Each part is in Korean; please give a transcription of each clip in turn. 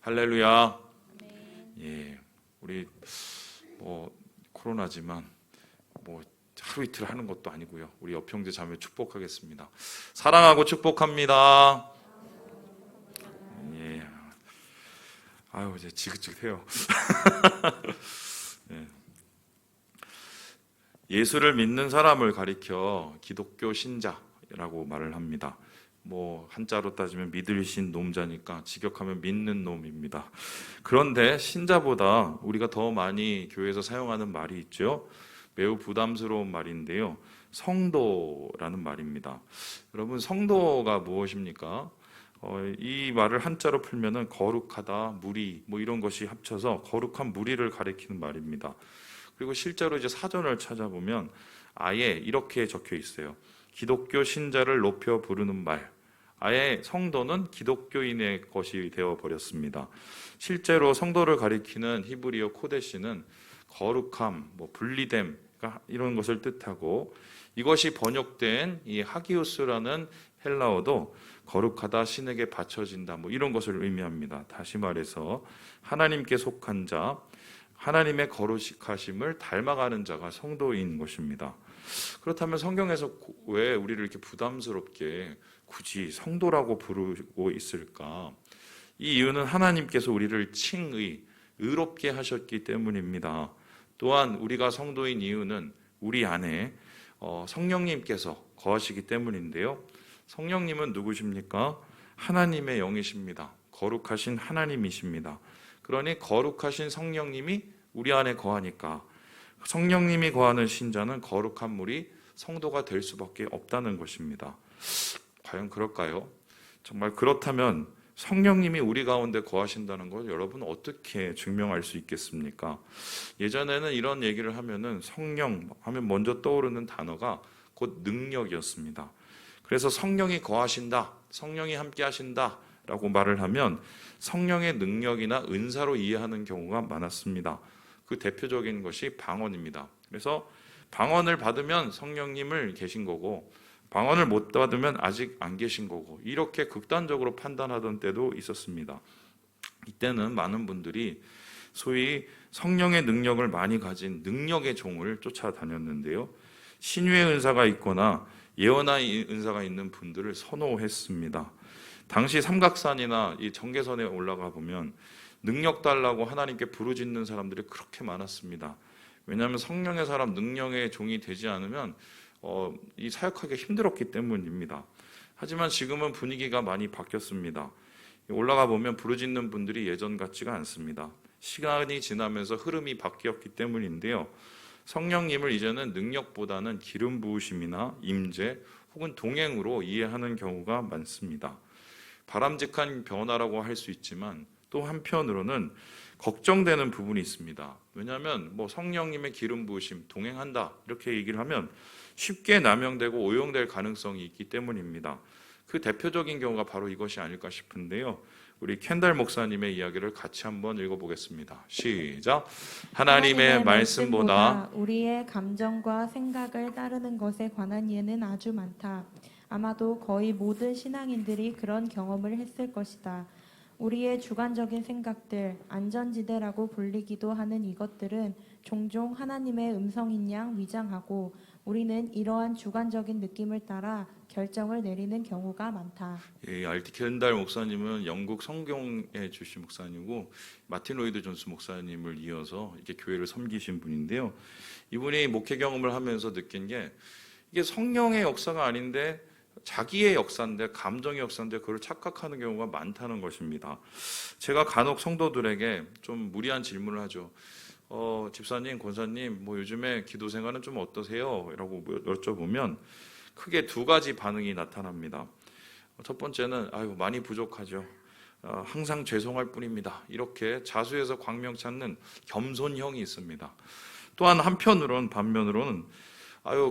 할렐루야. 예, 우리 코로나지만 하루 이틀 하는 것도 아니고요. 우리 옆 형제 자매 축복하겠습니다. 사랑하고 축복합니다. 예. 아유, 이제 지긋지긋해요. 예. 예수를 믿는 사람을 가리켜 기독교 신자라고 말을 합니다. 한자로 따지면 믿으신 놈자니까 직역하면 믿는 놈입니다. 그런데 신자보다 우리가 더 많이 교회에서 사용하는 말이 있죠. 매우 부담스러운 말인데요. 성도라는 말입니다. 여러분, 성도가 무엇입니까? 이 말을 한자로 풀면은 거룩하다, 무리 이런 것이 합쳐서 거룩한 무리를 가리키는 말입니다. 그리고 실제로 이제 사전을 찾아보면 아예 이렇게 적혀 있어요. 기독교 신자를 높여 부르는 말. 아예 성도는 기독교인의 것이 되어 버렸습니다. 실제로 성도를 가리키는 히브리어 코데시는 거룩함, 분리됨 이런 것을 뜻하고, 이것이 번역된 이 하기우스라는 헬라어도 거룩하다, 신에게 바쳐진다 이런 것을 의미합니다. 다시 말해서 하나님께 속한 자, 하나님의 거룩하심을 닮아가는 자가 성도인 것입니다. 그렇다면 성경에서 왜 우리를 이렇게 부담스럽게 굳이 성도라고 부르고 있을까? 이 이유는 하나님께서 우리를 칭의, 의롭게 하셨기 때문입니다. 또한 우리가 성도인 이유는 우리 안에 성령님께서 거하시기 때문인데요. 성령님은 누구십니까? 하나님의 영이십니다. 거룩하신 하나님이십니다. 그러니 거룩하신 성령님이 우리 안에 거하니까 성령님이 거하는 신자는 거룩한 무리, 성도가 될 수밖에 없다는 것입니다. 과연 그럴까요? 정말 그렇다면 성령님이 우리 가운데 거하신다는 걸 여러분 어떻게 증명할 수 있겠습니까? 예전에는 이런 얘기를 하면은 성령 하면 먼저 떠오르는 단어가 곧 능력이었습니다. 그래서 성령이 거하신다, 성령이 함께 하신다 라고 말을 하면 성령의 능력이나 은사로 이해하는 경우가 많았습니다. 그 대표적인 것이 방언입니다. 그래서 방언을 받으면 성령님을 계신 거고, 방언을 못 받으면 아직 안 계신 거고, 이렇게 극단적으로 판단하던 때도 있었습니다. 이때는 많은 분들이 소위 성령의 능력을 많이 가진 능력의 종을 쫓아다녔는데요. 신유의 은사가 있거나 예언의 은사가 있는 분들을 선호했습니다. 당시 삼각산이나 이 정계선에 올라가 보면 능력 달라고 하나님께 부르짖는 사람들이 그렇게 많았습니다. 왜냐하면 성령의 사람, 능력의 종이 되지 않으면 이 사역하기 힘들었기 때문입니다. 하지만 지금은 분위기가 많이 바뀌었습니다. 올라가 보면 부르짖는 분들이 예전 같지가 않습니다. 시간이 지나면서 흐름이 바뀌었기 때문인데요. 성령님을 이제는 능력보다는 기름 부으심이나 임재 혹은 동행으로 이해하는 경우가 많습니다. 바람직한 변화라고 할 수 있지만 또 한편으로는 걱정되는 부분이 있습니다. 왜냐하면 성령님의 기름 부으심, 동행한다 이렇게 얘기를 하면 쉽게 남용되고 오용될 가능성이 있기 때문입니다. 그 대표적인 경우가 바로 이것이 아닐까 싶은데요. 우리 켄달 목사님의 이야기를 같이 한번 읽어보겠습니다. 시작. 하나님의 말씀보다 우리의 감정과 생각을 따르는 것에 관한 예는 아주 많다. 아마도 거의 모든 신앙인들이 그런 경험을 했을 것이다. 우리의 주관적인 생각들, 안전지대라고 불리기도 하는 이것들은 종종 하나님의 음성인 양 위장하고 우리는 이러한 주관적인 느낌을 따라 결정을 내리는 경우가 많다. 예, 알티 켄달 목사님은 영국 성경의 출신 목사님이고 마틴 로이드 존스 목사님을 이어서 이렇게 교회를 섬기신 분인데요. 이분이 목회 경험을 하면서 느낀 게 이게 성령의 역사가 아닌데 자기의 역사인데, 감정의 역사인데 그걸 착각하는 경우가 많다는 것입니다. 제가 간혹 성도들에게 좀 무리한 질문을 하죠. 집사님, 권사님, 요즘에 기도 생활은 좀 어떠세요? 라고 여쭤보면 크게 두 가지 반응이 나타납니다. 첫 번째는 많이 부족하죠. 항상 죄송할 뿐입니다. 이렇게 자수해서 광명 찾는 겸손형이 있습니다. 또한 반면으로는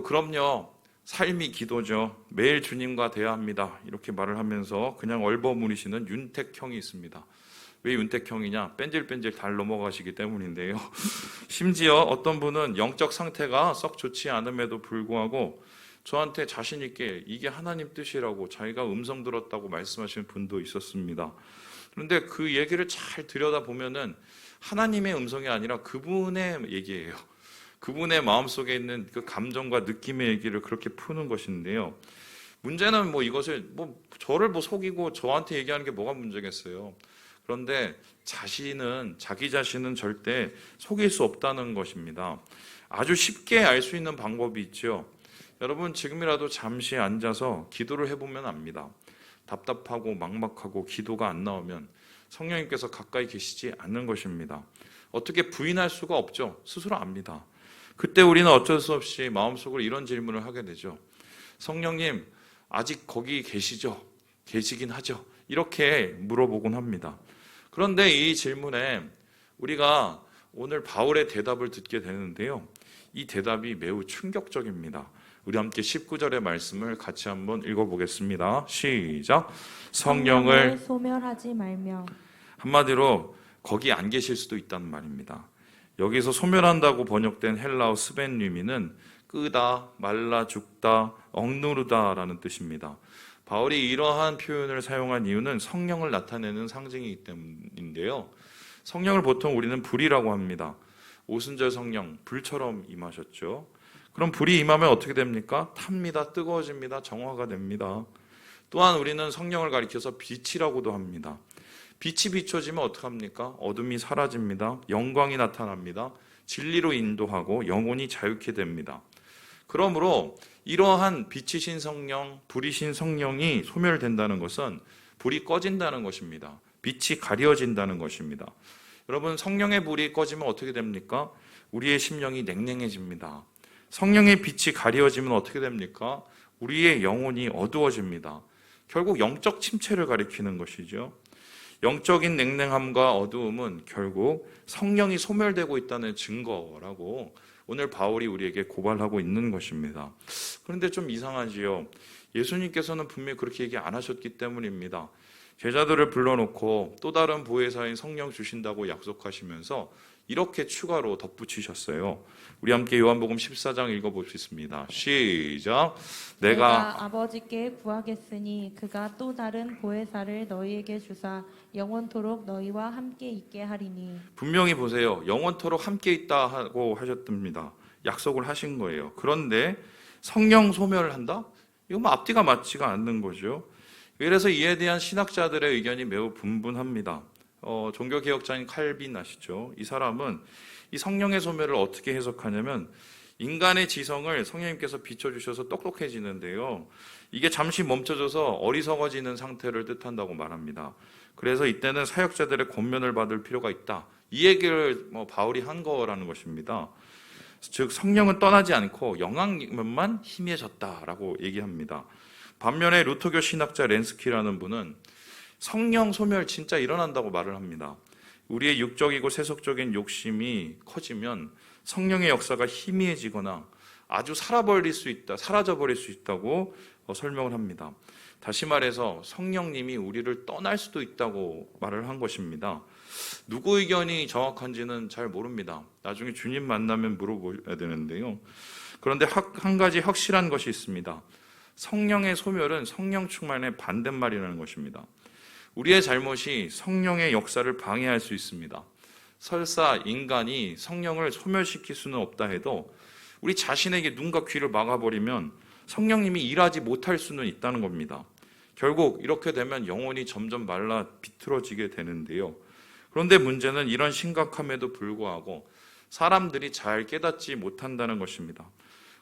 그럼요. 삶이 기도죠. 매일 주님과 대해야 합니다. 이렇게 말을 하면서 그냥 얼버무리시는 윤택형이 있습니다. 왜 윤택형이냐? 뺀질뺀질 잘 넘어가시기 때문인데요. 심지어 어떤 분은 영적 상태가 썩 좋지 않음에도 불구하고 저한테 자신 있게 이게 하나님 뜻이라고 자기가 음성 들었다고 말씀하시는 분도 있었습니다. 그런데 그 얘기를 잘 들여다보면은 하나님의 음성이 아니라 그분의 얘기예요. 그분의 마음속에 있는 그 감정과 느낌의 얘기를 그렇게 푸는 것인데요. 문제는 이것을 저를 속이고 저한테 얘기하는 게 뭐가 문제겠어요. 그런데 자기 자신은 절대 속일 수 없다는 것입니다. 아주 쉽게 알 수 있는 방법이 있죠. 여러분 지금이라도 잠시 앉아서 기도를 해보면 압니다. 답답하고 막막하고 기도가 안 나오면 성령님께서 가까이 계시지 않는 것입니다. 어떻게 부인할 수가 없죠. 스스로 압니다. 그때 우리는 어쩔 수 없이 마음속으로 이런 질문을 하게 되죠. 성령님 아직 거기 계시죠? 계시긴 하죠. 이렇게 물어보곤 합니다. 그런데 이 질문에 우리가 오늘 바울의 대답을 듣게 되는데요. 이 대답이 매우 충격적입니다. 우리 함께 19절의 말씀을 같이 한번 읽어보겠습니다. 시작. 성령을 소멸하지 말며. 한마디로 거기 안 계실 수도 있다는 말입니다. 여기서 소멸한다고 번역된 헬라어 스벤유미는 끄다, 말라 죽다, 억누르다라는 뜻입니다. 바울이 이러한 표현을 사용한 이유는 성령을 나타내는 상징이기 때문인데요. 성령을 보통 우리는 불이라고 합니다. 오순절 성령, 불처럼 임하셨죠. 그럼 불이 임하면 어떻게 됩니까? 탑니다. 뜨거워집니다. 정화가 됩니다. 또한 우리는 성령을 가리켜서 빛이라고도 합니다. 빛이 비춰지면 어떡합니까? 어둠이 사라집니다. 영광이 나타납니다. 진리로 인도하고 영혼이 자유케 됩니다. 그러므로 이러한 빛이신 성령, 불이신 성령이 소멸된다는 것은 불이 꺼진다는 것입니다. 빛이 가려진다는 것입니다. 여러분 성령의 불이 꺼지면 어떻게 됩니까? 우리의 심령이 냉랭해집니다. 성령의 빛이 가려지면 어떻게 됩니까? 우리의 영혼이 어두워집니다. 결국 영적 침체를 가리키는 것이죠. 영적인 냉랭함과 어두움은 결국 성령이 소멸되고 있다는 증거라고 오늘 바울이 우리에게 고발하고 있는 것입니다. 그런데 좀 이상하지요. 예수님께서는 분명히 그렇게 얘기 안 하셨기 때문입니다. 제자들을 불러놓고 또 다른 보혜사인 성령 주신다고 약속하시면서 이렇게 추가로 덧붙이셨어요. 우리 함께 요한복음 14장 읽어보겠습니다. 시작. 내가 아버지께 구하겠으니 그가 또 다른 보혜사를 너희에게 주사 영원토록 너희와 함께 있게 하리니. 분명히 보세요. 영원토록 함께 있다 하고 하셨답니다. 약속을 하신 거예요. 그런데 성령 소멸을 한다? 이거 앞뒤가 맞지가 않는 거죠. 그래서 이에 대한 신학자들의 의견이 매우 분분합니다. 종교개혁자인 칼빈 아시죠? 이 사람은 이 성령의 소멸을 어떻게 해석하냐면 인간의 지성을 성령님께서 비춰주셔서 똑똑해지는데요. 이게 잠시 멈춰져서 어리석어지는 상태를 뜻한다고 말합니다. 그래서 이때는 사역자들의 권면을 받을 필요가 있다. 이 얘기를 바울이 한 거라는 것입니다. 즉 성령은 떠나지 않고 영향력만 희미해졌다라고 얘기합니다. 반면에 루터교 신학자 렌스키라는 분은 성령 소멸 진짜 일어난다고 말을 합니다. 우리의 육적이고 세속적인 욕심이 커지면 성령의 역사가 희미해지거나 아주 사라져버릴 수 있다고 설명을 합니다. 다시 말해서 성령님이 우리를 떠날 수도 있다고 말을 한 것입니다. 누구 의견이 정확한지는 잘 모릅니다. 나중에 주님 만나면 물어봐야 되는데요. 그런데 한 가지 확실한 것이 있습니다. 성령의 소멸은 성령 충만의 반대말이라는 것입니다. 우리의 잘못이 성령의 역사를 방해할 수 있습니다. 설사 인간이 성령을 소멸시킬 수는 없다 해도 우리 자신에게 눈과 귀를 막아버리면 성령님이 일하지 못할 수는 있다는 겁니다. 결국 이렇게 되면 영혼이 점점 말라 비틀어지게 되는데요. 그런데 문제는 이런 심각함에도 불구하고 사람들이 잘 깨닫지 못한다는 것입니다.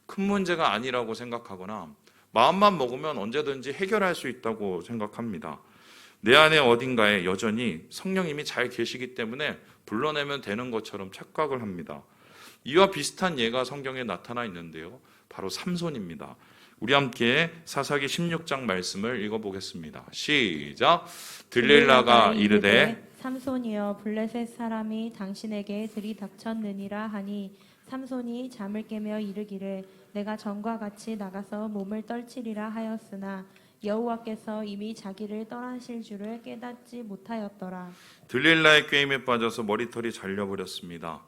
큰 문제가 아니라고 생각하거나 마음만 먹으면 언제든지 해결할 수 있다고 생각합니다. 내 안에 어딘가에 여전히 성령님이 잘 계시기 때문에 불러내면 되는 것처럼 착각을 합니다. 이와 비슷한 예가 성경에 나타나 있는데요. 바로 삼손입니다. 우리 함께 사사기 16장 말씀을 읽어보겠습니다. 시작. 들릴라가 이르되 삼손이여 블레셋 사람이 당신에게 들이닥쳤느니라 하니 삼손이 잠을 깨며 이르기를 내가 전과 같이 나가서 몸을 떨치리라 하였으나 여호와께서 이미 자기를 떠나실 줄을 깨닫지 못하였더라. 들릴라의 꾀임에 빠져서 머리털이 잘려버렸습니다.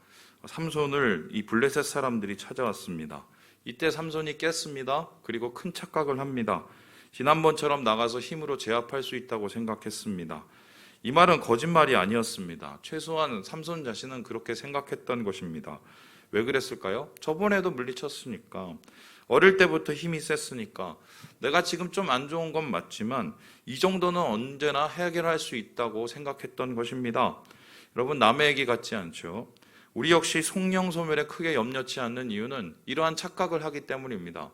삼손을 이 블레셋 사람들이 찾아왔습니다. 이때 삼손이 깼습니다. 그리고 큰 착각을 합니다. 지난번처럼 나가서 힘으로 제압할 수 있다고 생각했습니다. 이 말은 거짓말이 아니었습니다. 최소한 삼손 자신은 그렇게 생각했던 것입니다. 왜 그랬을까요? 저번에도 물리쳤으니까, 어릴 때부터 힘이 셌으니까, 내가 지금 좀 안 좋은 건 맞지만 이 정도는 언제나 해결할 수 있다고 생각했던 것입니다. 여러분, 남의 얘기 같지 않죠? 우리 역시 속령소멸에 크게 염려치 않는 이유는 이러한 착각을 하기 때문입니다.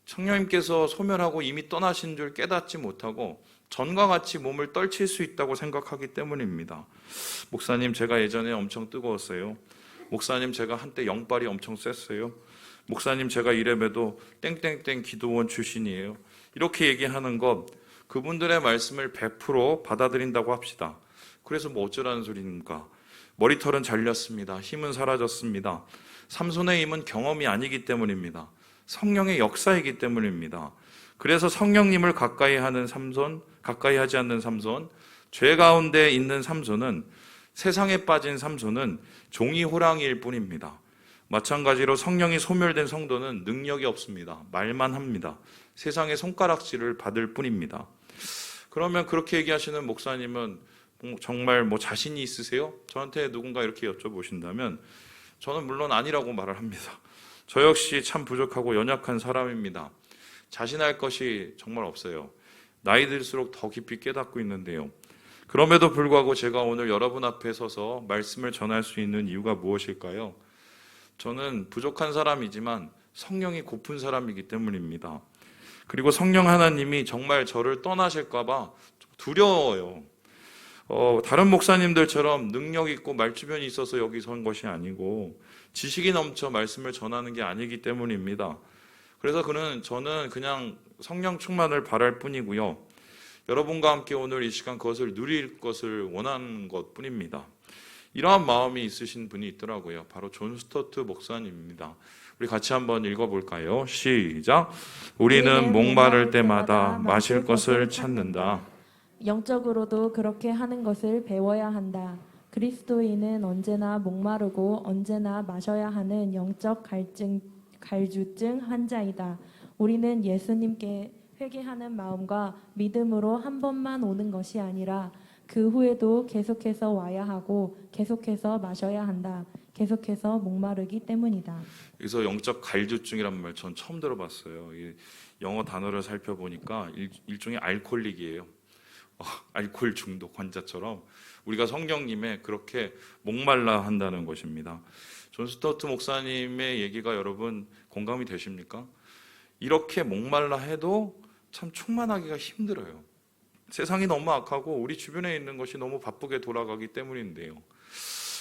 성령님께서 소멸하고 이미 떠나신 줄 깨닫지 못하고 전과 같이 몸을 떨칠 수 있다고 생각하기 때문입니다. 목사님, 제가 예전에 엄청 뜨거웠어요. 목사님, 제가 한때 영빨이 엄청 셌어요. 목사님, 제가 이래봬도 땡땡땡 기도원 출신이에요. 이렇게 얘기하는 것, 그분들의 말씀을 100% 받아들인다고 합시다. 그래서 뭐 어쩌라는 소리입니까? 머리털은 잘렸습니다. 힘은 사라졌습니다. 삼손의 힘은 경험이 아니기 때문입니다. 성령의 역사이기 때문입니다. 그래서 성령님을 가까이 하는 삼손, 가까이 하지 않는 삼손, 죄 가운데 있는 삼손은, 세상에 빠진 삼손은 종이 호랑이일 뿐입니다. 마찬가지로 성령이 소멸된 성도는 능력이 없습니다. 말만 합니다. 세상의 손가락질을 받을 뿐입니다. 그러면 그렇게 얘기하시는 목사님은 정말 뭐 자신이 있으세요? 저한테 누군가 이렇게 여쭤보신다면 저는 물론 아니라고 말을 합니다. 저 역시 참 부족하고 연약한 사람입니다. 자신할 것이 정말 없어요. 나이 들수록 더 깊이 깨닫고 있는데요. 그럼에도 불구하고 제가 오늘 여러분 앞에 서서 말씀을 전할 수 있는 이유가 무엇일까요? 저는 부족한 사람이지만 성령이 고픈 사람이기 때문입니다. 그리고 성령 하나님이 정말 저를 떠나실까 봐 두려워요. 다른 목사님들처럼 능력 있고 말주변이 있어서 여기 선 것이 아니고 지식이 넘쳐 말씀을 전하는 게 아니기 때문입니다. 그래서 저는 그냥 성령 충만을 바랄 뿐이고요. 여러분과 함께 오늘 이 시간 그것을 누릴 것을 원하는 것 뿐입니다. 이러한 마음이 있으신 분이 있더라고요. 바로 존 스토트 목사님입니다. 우리 같이 한번 읽어볼까요? 시작. 우리는 목마를 때마다 마실 것을 찾는다. 영적으로도 그렇게 하는 것을 배워야 한다. 그리스도인은 언제나 목마르고 언제나 마셔야 하는 영적 갈증증 환자이다. 우리는 예수님께 회개하는 마음과 믿음으로 한 번만 오는 것이 아니라 그 후에도 계속해서 와야 하고 계속해서 마셔야 한다. 계속해서 목마르기 때문이다. 여기서 영적 갈증이란 말 전 처음 들어봤어요. 이 영어 단어를 살펴보니까 일종의 알코올릭이에요. 알코올 중독 환자처럼 우리가 성령님에 그렇게 목말라 한다는 것입니다. 존 스토트 목사님의 얘기가 여러분 공감이 되십니까? 이렇게 목말라 해도 참 충만하기가 힘들어요. 세상이 너무 악하고 우리 주변에 있는 것이 너무 바쁘게 돌아가기 때문인데요.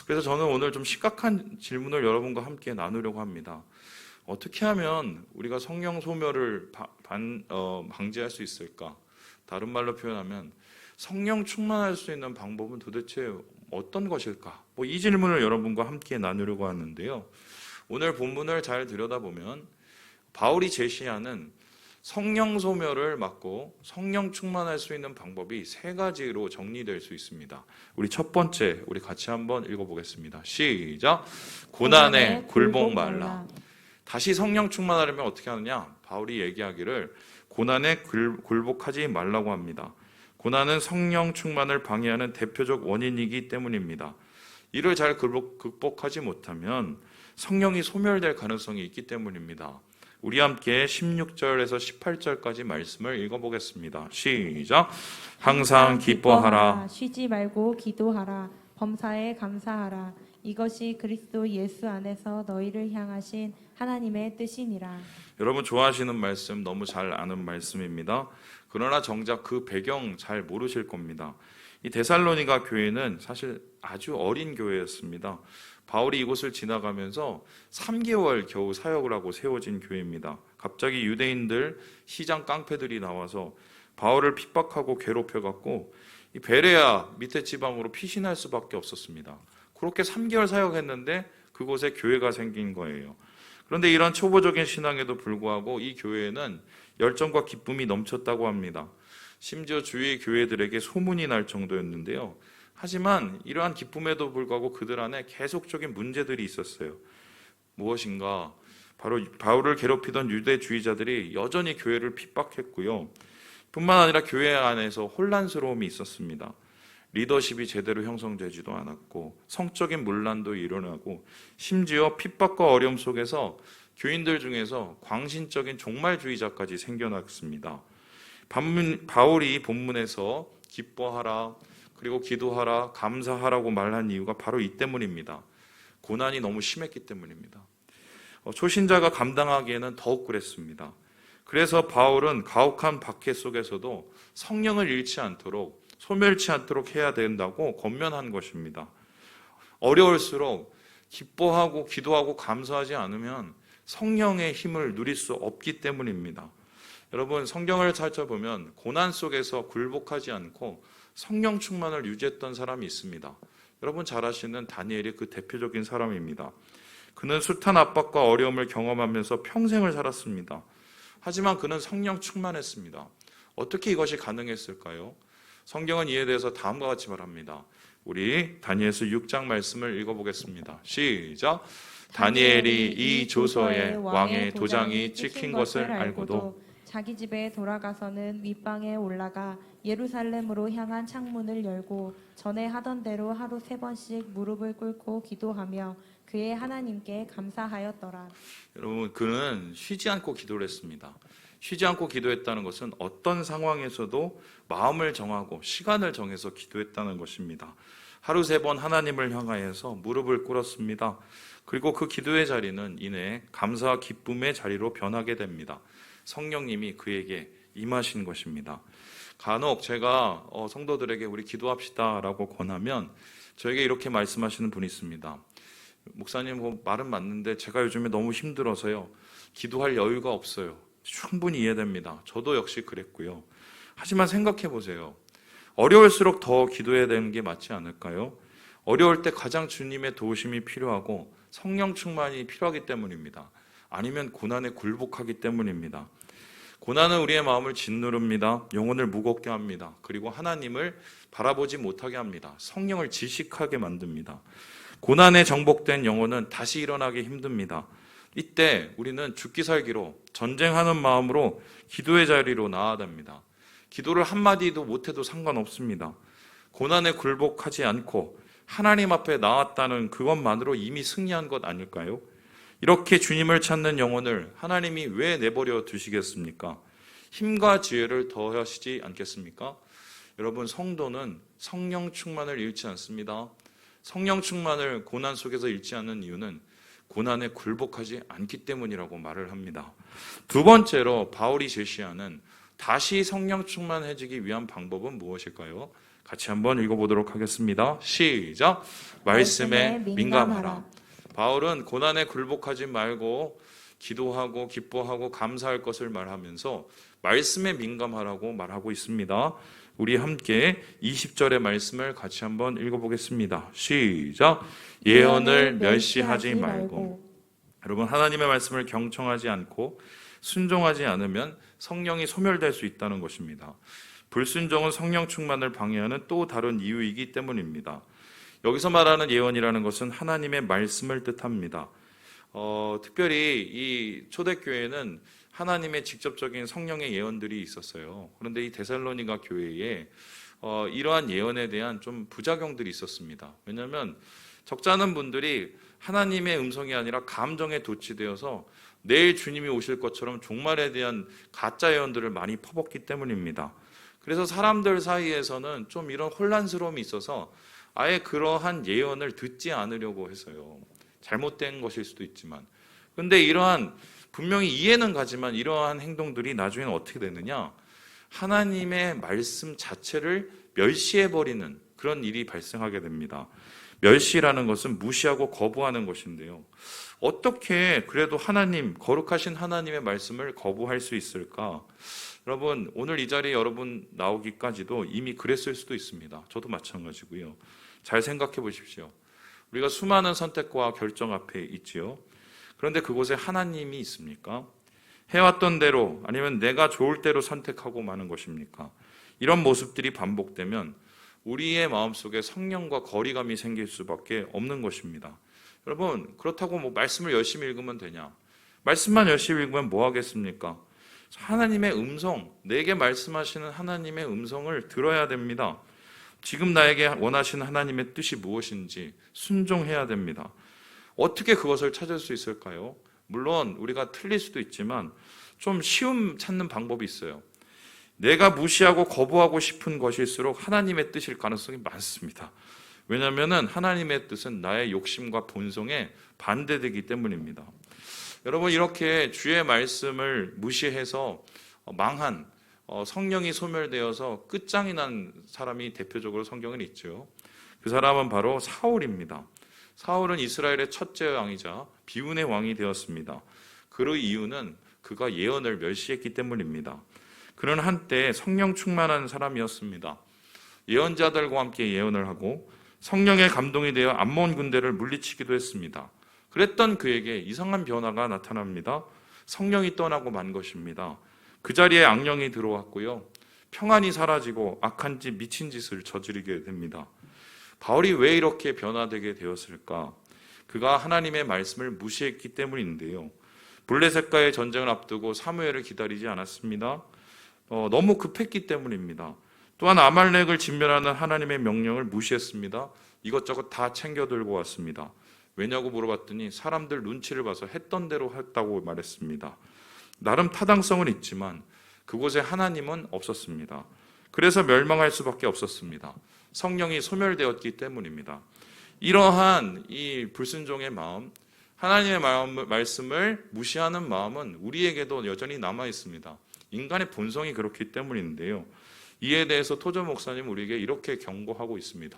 그래서 저는 오늘 좀 심각한 질문을 여러분과 함께 나누려고 합니다. 어떻게 하면 우리가 성령 소멸을 방지할 수 있을까? 다른 말로 표현하면 성령 충만할 수 있는 방법은 도대체 어떤 것일까? 이 질문을 여러분과 함께 나누려고 하는데요. 오늘 본문을 잘 들여다보면 바울이 제시하는 성령 소멸을 막고 성령 충만할 수 있는 방법이 세 가지로 정리될 수 있습니다. 우리 첫 번째, 우리 같이 한번 읽어보겠습니다. 시작. 고난에 굴복 말라. 다시 성령 충만하려면 어떻게 하느냐? 바울이 얘기하기를 고난에 굴복하지 말라고 합니다. 고난은 성령 충만을 방해하는 대표적 원인이기 때문입니다. 이를 잘 극복하지 못하면 성령이 소멸될 가능성이 있기 때문입니다. 우리 함께 16절에서 18절까지 말씀을 읽어보겠습니다. 시작. 항상 기뻐하라. 쉬지 말고 기도하라. 범사에 감사하라. 이것이 그리스도 예수 안에서 너희를 향하신 하나님의 뜻이니라. 여러분 좋아하시는 말씀, 너무 잘 아는 말씀입니다. 그러나 정작 그 배경 잘 모르실 겁니다. 이 데살로니가 교회는 사실 아주 어린 교회였습니다. 바울이 이곳을 지나가면서 3개월 겨우 사역을 하고 세워진 교회입니다. 갑자기 유대인들, 시장 깡패들이 나와서 바울을 핍박하고 괴롭혀갖고 이 베레아 밑에 지방으로 피신할 수밖에 없었습니다. 그렇게 3개월 사역했는데 그곳에 교회가 생긴 거예요. 그런데 이런 초보적인 신앙에도 불구하고 이 교회에는 열정과 기쁨이 넘쳤다고 합니다. 심지어 주위 교회들에게 소문이 날 정도였는데요. 하지만 이러한 기쁨에도 불구하고 그들 안에 계속적인 문제들이 있었어요. 무엇인가? 바로 바울을 괴롭히던 유대주의자들이 여전히 교회를 핍박했고요. 뿐만 아니라 교회 안에서 혼란스러움이 있었습니다. 리더십이 제대로 형성되지도 않았고 성적인 문란도 일어나고 심지어 핍박과 어려움 속에서 교인들 중에서 광신적인 종말주의자까지 생겨났습니다. 바울이 본문에서 기뻐하라, 그리고 기도하라, 감사하라고 말한 이유가 바로 이 때문입니다. 고난이 너무 심했기 때문입니다. 초신자가 감당하기에는 더욱 그랬습니다. 그래서 바울은 가혹한 박해 속에서도 성령을 잃지 않도록, 소멸치 않도록 해야 된다고 권면한 것입니다. 어려울수록 기뻐하고 기도하고 감사하지 않으면 성령의 힘을 누릴 수 없기 때문입니다. 여러분, 성경을 살펴보면 고난 속에서 굴복하지 않고 성령 충만을 유지했던 사람이 있습니다. 여러분 잘 아시는 다니엘이 그 대표적인 사람입니다. 그는 숱한 압박과 어려움을 경험하면서 평생을 살았습니다. 하지만 그는 성령 충만했습니다. 어떻게 이것이 가능했을까요? 성경은 이에 대해서 다음과 같이 말합니다. 우리 다니엘서 6장 말씀을 읽어보겠습니다. 시작. 다니엘이 이 조서에 왕의 도장이 찍힌 것을 알고도 자기 집에 돌아가서는 윗방에 올라가 예루살렘으로 향한 창문을 열고 전에 하던 대로 하루 3번씩 무릎을 꿇고 기도하며 그의 하나님께 감사하였더라. 여러분, 그는 쉬지 않고 기도를 했습니다. 쉬지 않고 기도했다는 것은 어떤 상황에서도 마음을 정하고 시간을 정해서 기도했다는 것입니다. 하루 3번 하나님을 향하여서 무릎을 꿇었습니다. 그리고 그 기도의 자리는 이내 감사와 기쁨의 자리로 변하게 됩니다. 성령님이 그에게 임하신 것입니다. 간혹 제가 성도들에게 우리 기도합시다라고 권하면 저에게 이렇게 말씀하시는 분이 있습니다. 목사님, 말은 맞는데 제가 요즘에 너무 힘들어서요. 기도할 여유가 없어요. 충분히 이해됩니다. 저도 역시 그랬고요. 하지만 생각해 보세요. 어려울수록 더 기도해야 되는 게 맞지 않을까요? 어려울 때 가장 주님의 도우심이 필요하고 성령 충만이 필요하기 때문입니다. 아니면 고난에 굴복하기 때문입니다. 고난은 우리의 마음을 짓누릅니다. 영혼을 무겁게 합니다. 그리고 하나님을 바라보지 못하게 합니다. 성령을 지식하게 만듭니다. 고난에 정복된 영혼은 다시 일어나기 힘듭니다. 이때 우리는 죽기 살기로 전쟁하는 마음으로 기도의 자리로 나아야 됩니다. 기도를 한마디도 못해도 상관없습니다. 고난에 굴복하지 않고 하나님 앞에 나왔다는 그것만으로 이미 승리한 것 아닐까요? 이렇게 주님을 찾는 영혼을 하나님이 왜 내버려 두시겠습니까? 힘과 지혜를 더하시지 않겠습니까? 여러분, 성도는 성령 충만을 잃지 않습니다. 성령 충만을 고난 속에서 잃지 않는 이유는 고난에 굴복하지 않기 때문이라고 말을 합니다. 두 번째로 바울이 제시하는 다시 성령 충만해지기 위한 방법은 무엇일까요? 같이 한번 읽어보도록 하겠습니다. 시작. 말씀에 민감하라. 바울은 고난에 굴복하지 말고 기도하고 기뻐하고 감사할 것을 말하면서 말씀에 민감하라고 말하고 있습니다. 우리 함께 20절의 말씀을 같이 한번 읽어보겠습니다. 시작. 예언을 멸시하지 말고. 여러분, 하나님의 말씀을 경청하지 않고 순종하지 않으면 성령이 소멸될 수 있다는 것입니다. 불순종은 성령 충만을 방해하는 또 다른 이유이기 때문입니다. 여기서 말하는 예언이라는 것은 하나님의 말씀을 뜻합니다. 특별히 이 초대교회는 하나님의 직접적인 성령의 예언들이 있었어요. 그런데 이 데살로니가 교회에 이러한 예언에 대한 좀 부작용들이 있었습니다. 왜냐하면 적잖은 분들이 하나님의 음성이 아니라 감정에 도취되어서 내일 주님이 오실 것처럼 종말에 대한 가짜 예언들을 많이 퍼붓기 때문입니다. 그래서 사람들 사이에서는 좀 이런 혼란스러움이 있어서 아예 그러한 예언을 듣지 않으려고 해서요. 잘못된 것일 수도 있지만. 그런데 이러한 분명히 이해는 가지만 이러한 행동들이 나중에는 어떻게 되느냐? 하나님의 말씀 자체를 멸시해버리는 그런 일이 발생하게 됩니다. 멸시라는 것은 무시하고 거부하는 것인데요. 어떻게 그래도 하나님, 거룩하신 하나님의 말씀을 거부할 수 있을까? 여러분, 오늘 이 자리에 여러분 나오기까지도 이미 그랬을 수도 있습니다. 저도 마찬가지고요. 잘 생각해 보십시오. 우리가 수많은 선택과 결정 앞에 있지요. 그런데 그곳에 하나님이 있습니까? 해왔던 대로 아니면 내가 좋을 대로 선택하고 마는 것입니까? 이런 모습들이 반복되면 우리의 마음속에 성령과 거리감이 생길 수밖에 없는 것입니다. 여러분, 그렇다고 말씀을 열심히 읽으면 되냐? 말씀만 열심히 읽으면 뭐 하겠습니까? 하나님의 음성, 내게 말씀하시는 하나님의 음성을 들어야 됩니다. 지금 나에게 원하시는 하나님의 뜻이 무엇인지 순종해야 됩니다. 어떻게 그것을 찾을 수 있을까요? 물론 우리가 틀릴 수도 있지만 좀 쉬운 찾는 방법이 있어요. 내가 무시하고 거부하고 싶은 것일수록 하나님의 뜻일 가능성이 많습니다. 왜냐하면 하나님의 뜻은 나의 욕심과 본성에 반대되기 때문입니다. 여러분, 이렇게 주의 말씀을 무시해서 망한, 성령이 소멸되어서 끝장이 난 사람이 대표적으로 성경에 있죠. 그 사람은 바로 사울입니다. 사울은 이스라엘의 첫째 왕이자 비운의 왕이 되었습니다. 그 이유는 그가 예언을 멸시했기 때문입니다. 그는 한때 성령 충만한 사람이었습니다. 예언자들과 함께 예언을 하고 성령의 감동이 되어 암몬 군대를 물리치기도 했습니다. 그랬던 그에게 이상한 변화가 나타납니다. 성령이 떠나고 만 것입니다. 그 자리에 악령이 들어왔고요. 평안이 사라지고 악한 짓, 미친 짓을 저지르게 됩니다. 바울이 왜 이렇게 변화되게 되었을까? 그가 하나님의 말씀을 무시했기 때문인데요. 블레셋과의 전쟁을 앞두고 사무엘을 기다리지 않았습니다. 너무 급했기 때문입니다. 또한 아말렉을 진멸하는 하나님의 명령을 무시했습니다. 이것저것 다 챙겨 들고 왔습니다. 왜냐고 물어봤더니 사람들 눈치를 봐서 했던 대로 했다고 말했습니다. 나름 타당성은 있지만 그곳에 하나님은 없었습니다. 그래서 멸망할 수밖에 없었습니다. 성령이 소멸되었기 때문입니다. 이러한 이 불순종의 마음, 하나님의 말씀을 무시하는 마음은 우리에게도 여전히 남아 있습니다. 인간의 본성이 그렇기 때문인데요. 이에 대해서 토저 목사님 우리에게 이렇게 경고하고 있습니다.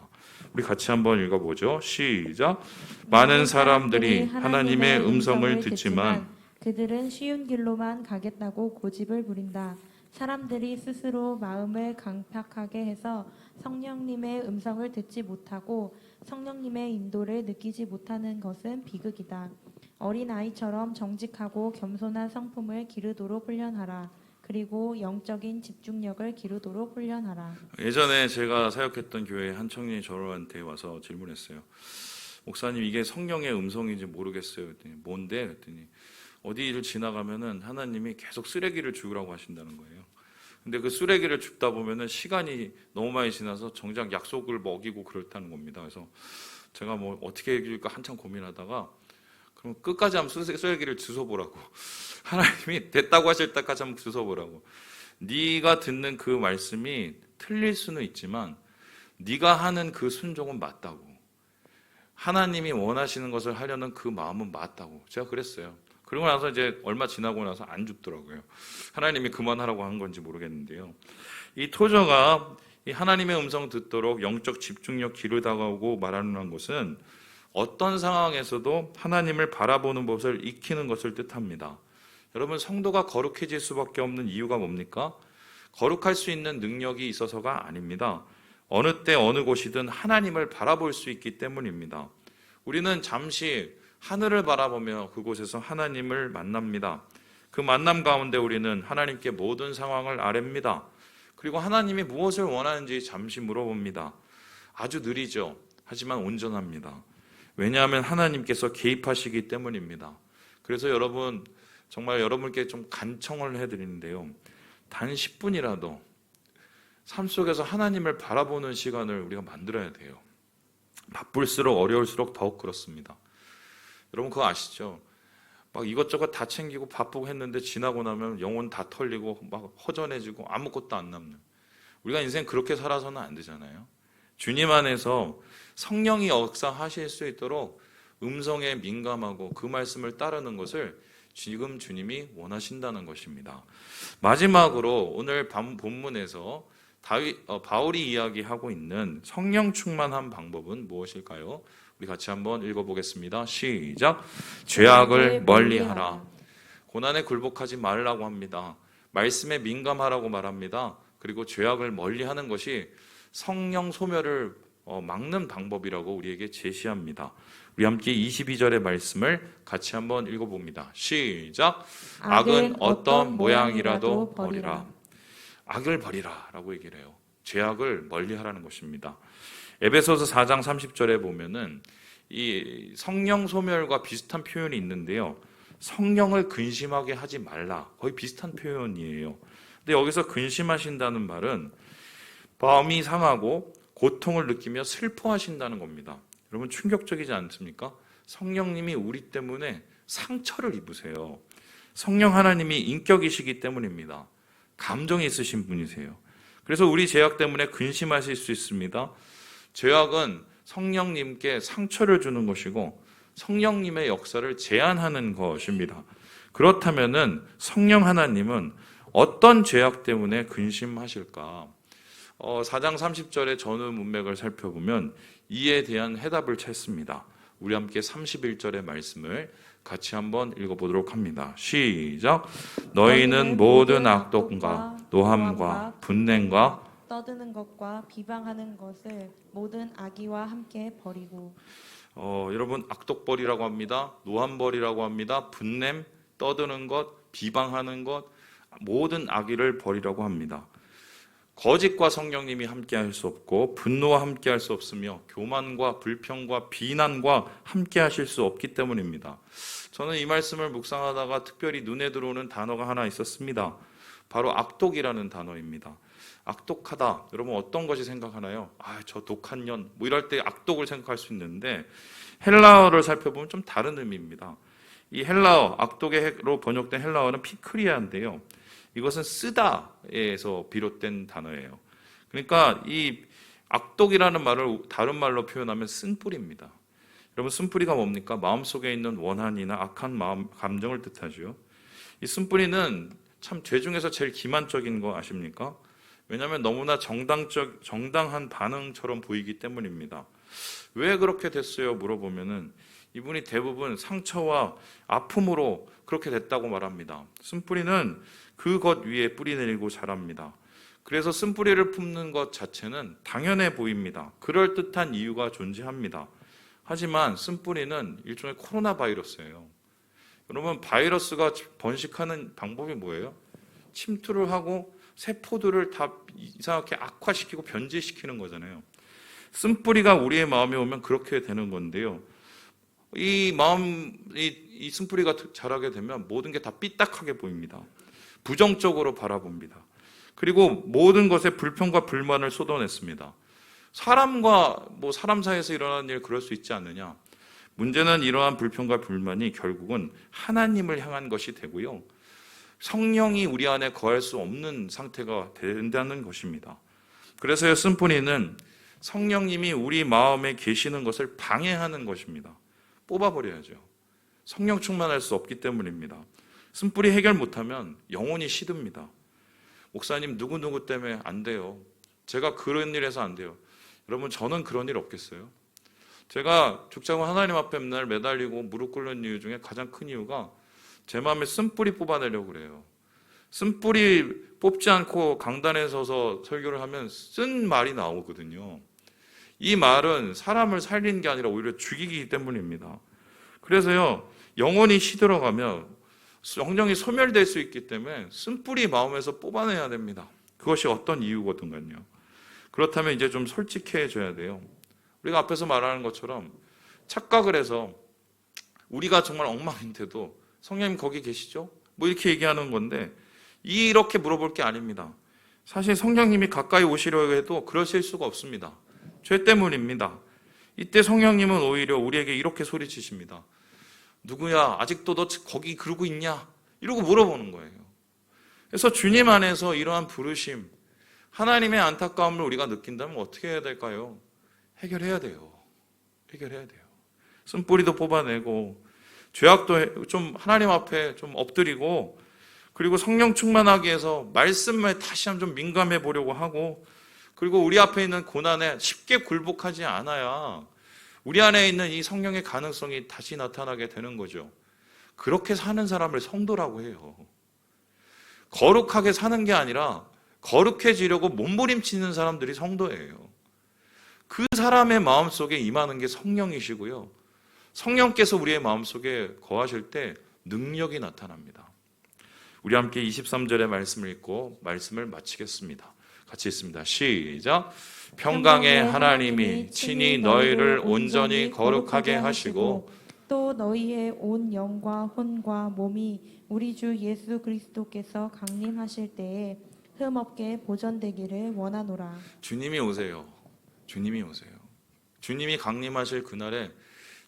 우리 같이 한번 읽어보죠. 시작. 많은 사람들이 하나님의 음성을 듣지만 그들은 쉬운 길로만 가겠다고 고집을 부린다. 사람들이 스스로 마음을 강팍하게 해서 성령님의 음성을 듣지 못하고 성령님의 인도를 느끼지 못하는 것은 비극이다. 어린아이처럼 정직하고 겸손한 성품을 기르도록 훈련하라. 그리고 영적인 집중력을 기르도록 훈련하라. 예전에 제가 사역했던 교회 한 청년이 저한테 와서 질문했어요. 목사님, 이게 성령의 음성인지 모르겠어요. 그랬더니 뭔데? 그랬더니 어디를 지나가면은 하나님이 계속 쓰레기를 주우라고 하신다는 거예요. 근데 그 쓰레기를 줍다 보면은 시간이 너무 많이 지나서 정작 약속을 먹이고 그렇다는 겁니다. 그래서 제가 뭐 어떻게 해줄까 한참 고민하다가 그럼 끝까지 한번 쓰레기를 주워보라고. 하나님이 됐다고 하실 때까지 한번 주워보라고. 네가 듣는 그 말씀이 틀릴 수는 있지만 네가 하는 그 순종은 맞다고. 하나님이 원하시는 것을 하려는 그 마음은 맞다고. 제가 그랬어요. 그러고 나서 이제 얼마 지나고 나서 안 줍더라고요. 하나님이 그만하라고 한 건지 모르겠는데요. 이 토저가 이 하나님의 음성 듣도록 영적 집중력 기르다가오고 말하는 것은 어떤 상황에서도 하나님을 바라보는 것을 익히는 것을 뜻합니다. 여러분, 성도가 거룩해질 수밖에 없는 이유가 뭡니까? 거룩할 수 있는 능력이 있어서가 아닙니다. 어느 때 어느 곳이든 하나님을 바라볼 수 있기 때문입니다. 우리는 잠시 하늘을 바라보며 그곳에서 하나님을 만납니다. 그 만남 가운데 우리는 하나님께 모든 상황을 아뢰입니다. 그리고 하나님이 무엇을 원하는지 잠시 물어봅니다. 아주 느리죠. 하지만 온전합니다. 왜냐하면 하나님께서 개입하시기 때문입니다. 그래서 여러분, 정말 여러분께 좀 간청을 해드리는데요. 단 10분이라도 삶 속에서 하나님을 바라보는 시간을 우리가 만들어야 돼요. 바쁠수록 어려울수록 더욱 그렇습니다. 여러분 그거 아시죠? 막 이것저것 다 챙기고 바쁘고 했는데 지나고 나면 영혼 다 털리고 막 허전해지고 아무것도 안 남는. 우리가 인생 그렇게 살아서는 안 되잖아요. 주님 안에서 성령이 역사하실 수 있도록 음성에 민감하고 그 말씀을 따르는 것을 지금 주님이 원하신다는 것입니다. 마지막으로 오늘 본문에서 바울이 이야기하고 있는 성령 충만한 방법은 무엇일까요? 우리 같이 한번 읽어보겠습니다. 시작. 죄악을 멀리하라. 고난에 굴복하지 말라고 합니다. 말씀에 민감하라고 말합니다. 그리고 죄악을 멀리하는 것이 성령 소멸을 막는 방법이라고 우리에게 제시합니다. 우리 함께 22절의 말씀을 같이 한번 읽어봅니다. 시작. 악은 어떤 모양이라도 버리라. 악을 버리라 라고 얘기를 해요. 죄악을 멀리하라는 것입니다. 에베소서 4장 30절에 보면은 이 성령 소멸과 비슷한 표현이 있는데요. 성령을 근심하게 하지 말라. 거의 비슷한 표현이에요. 근데 여기서 근심하신다는 말은 마음이 상하고 고통을 느끼며 슬퍼하신다는 겁니다. 여러분 충격적이지 않습니까? 성령님이 우리 때문에 상처를 입으세요. 성령 하나님이 인격이시기 때문입니다. 감정이 있으신 분이세요. 그래서 우리 죄악 때문에 근심하실 수 있습니다. 죄악은 성령님께 상처를 주는 것이고 성령님의 역사를 제한하는 것입니다. 그렇다면은 성령 하나님은 어떤 죄악 때문에 근심하실까? 4장 30절의 전후 문맥을 살펴보면 이에 대한 해답을 찾습니다. 우리 함께 31절의 말씀을 같이 한번 읽어보도록 합니다. 시작. 너희는 모든 악독과 노함과 분냄과 떠드는 것과 비방하는 것을 모든 악의와 함께 버리고. 여러분 악독벌이라고 합니다. 노함벌이라고 합니다. 분냄, 떠드는 것, 비방하는 것, 모든 악의를 버리라고 합니다. 거짓과 성령님이 함께할 수 없고 분노와 함께할 수 없으며 교만과 불평과 비난과 함께하실 수 없기 때문입니다. 저는 이 말씀을 묵상하다가 특별히 눈에 들어오는 단어가 하나 있었습니다. 바로 악독이라는 단어입니다. 악독하다. 여러분 어떤 것이 생각하나요? 저 독한 년. 뭐 이럴 때 악독을 생각할 수 있는데 헬라어를 살펴보면 좀 다른 의미입니다. 이 헬라어, 악독의로 번역된 헬라어는 피크리아인데요. 이것은 쓰다에서 비롯된 단어예요. 그러니까 이 악독이라는 말을 다른 말로 표현하면 쓴뿌리입니다. 여러분 쓴뿌리가 뭡니까? 마음속에 있는 원한이나 악한 마음, 감정을 뜻하죠. 이 쓴뿌리는 참 죄 중에서 제일 기만적인 거 아십니까? 왜냐하면 너무나 정당한 반응처럼 보이기 때문입니다. 왜 그렇게 됐어요? 물어보면은 이분이 대부분 상처와 아픔으로 그렇게 됐다고 말합니다. 쓴뿌리는 그것 위에 뿌리 내리고 자랍니다. 그래서 쓴뿌리를 품는 것 자체는 당연해 보입니다. 그럴듯한 이유가 존재합니다. 하지만 쓴뿌리는 일종의 코로나 바이러스예요. 여러분 바이러스가 번식하는 방법이 뭐예요? 침투를 하고 세포들을 다 이상하게 악화시키고 변질시키는 거잖아요. 쓴뿌리가 우리의 마음에 오면 그렇게 되는 건데요. 이 쓴뿌리가 자라게 되면 모든 게 다 삐딱하게 보입니다. 부정적으로 바라봅니다. 그리고 모든 것에 불평과 불만을 쏟아냈습니다. 사람과 사람 사이에서 일어나는 일 그럴 수 있지 않느냐? 문제는 이러한 불평과 불만이 결국은 하나님을 향한 것이 되고요. 성령이 우리 안에 거할 수 없는 상태가 된다는 것입니다. 그래서요, 쓴뿌리는 성령님이 우리 마음에 계시는 것을 방해하는 것입니다. 뽑아버려야죠. 성령 충만할 수 없기 때문입니다. 쓴뿌리 해결 못하면 영혼이 시듭니다. 목사님 누구누구 때문에 안 돼요. 제가 그런 일에서 안 돼요. 여러분 저는 그런 일 없겠어요? 제가 죽자고 하나님 앞에 맨날 매달리고 무릎 꿇는 이유 중에 가장 큰 이유가 제 마음에 쓴뿌리 뽑아내려고 그래요. 쓴뿌리 뽑지 않고 강단에 서서 설교를 하면 쓴 말이 나오거든요. 이 말은 사람을 살리는 게 아니라 오히려 죽이기 때문입니다. 그래서요, 영혼이 시들어가며 성령이 소멸될 수 있기 때문에 쓴뿌리 마음에서 뽑아내야 됩니다. 그것이 어떤 이유거든요. 그렇다면 이제 좀 솔직해져야 돼요. 우리가 앞에서 말하는 것처럼 착각을 해서 우리가 정말 엉망인데도 성령님 거기 계시죠? 뭐 이렇게 얘기하는 건데 이렇게 물어볼 게 아닙니다. 사실 성령님이 가까이 오시려고 해도 그러실 수가 없습니다. 죄 때문입니다. 이때 성령님은 오히려 우리에게 이렇게 소리치십니다. 누구야? 아직도 너 거기 그러고 있냐? 이러고 물어보는 거예요. 그래서 주님 안에서 이러한 부르심, 하나님의 안타까움을 우리가 느낀다면 어떻게 해야 될까요? 해결해야 돼요. 해결해야 돼요. 쓴뿌리도 뽑아내고 죄악도 좀 하나님 앞에 좀 엎드리고 그리고 성령 충만하기 위해서 말씀에 다시 한번 좀 민감해 보려고 하고 그리고 우리 앞에 있는 고난에 쉽게 굴복하지 않아야 우리 안에 있는 이 성령의 가능성이 다시 나타나게 되는 거죠. 그렇게 사는 사람을 성도라고 해요. 거룩하게 사는 게 아니라 거룩해지려고 몸부림치는 사람들이 성도예요. 그 사람의 마음속에 임하는 게 성령이시고요. 성령께서 우리의 마음속에 거하실 때 능력이 나타납니다. 우리 함께 23절의 말씀을 읽고 말씀을 마치겠습니다. 같이 읽습니다. 시작. 평강의 하나님이 친히 너희를 온전히 거룩하게 하시고 또 너희의 온 영과 혼과 몸이 우리 주 예수 그리스도께서 강림하실 때에 흠없게 보존되기를 원하노라. 주님이 오세요. 주님이 오세요. 주님이 강림하실 그날에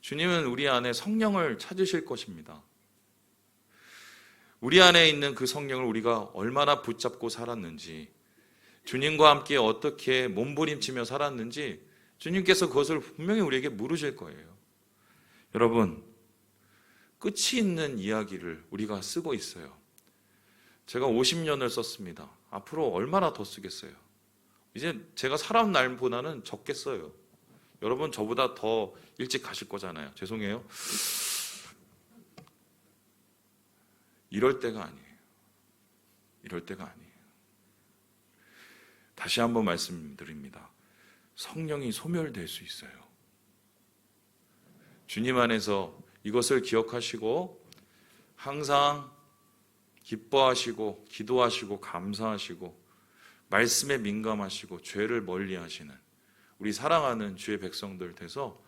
주님은 우리 안에 성령을 찾으실 것입니다. 우리 안에 있는 그 성령을 우리가 얼마나 붙잡고 살았는지, 주님과 함께 어떻게 몸부림치며 살았는지 주님께서 그것을 분명히 우리에게 물으실 거예요. 여러분, 끝이 있는 이야기를 우리가 쓰고 있어요. 제가 50년을 썼습니다. 앞으로 얼마나 더 쓰겠어요? 이제 제가 살아온 날보다는 적겠어요. 여러분 저보다 더 일찍 가실 거잖아요. 죄송해요. 이럴 때가 아니에요. 이럴 때가 아니에요. 다시 한번 말씀드립니다. 성령이 소멸될 수 있어요. 주님 안에서 이것을 기억하시고 항상 기뻐하시고 기도하시고 감사하시고 말씀에 민감하시고 죄를 멀리하시는 우리 사랑하는 주의 백성들 돼서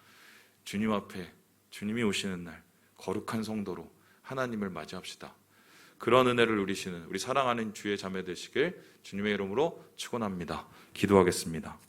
주님 앞에 주님이 오시는 날 거룩한 성도로 하나님을 맞이합시다. 그런 은혜를 누리시는 우리 사랑하는 주의 자매 되시길 주님의 이름으로 축원합니다. 기도하겠습니다.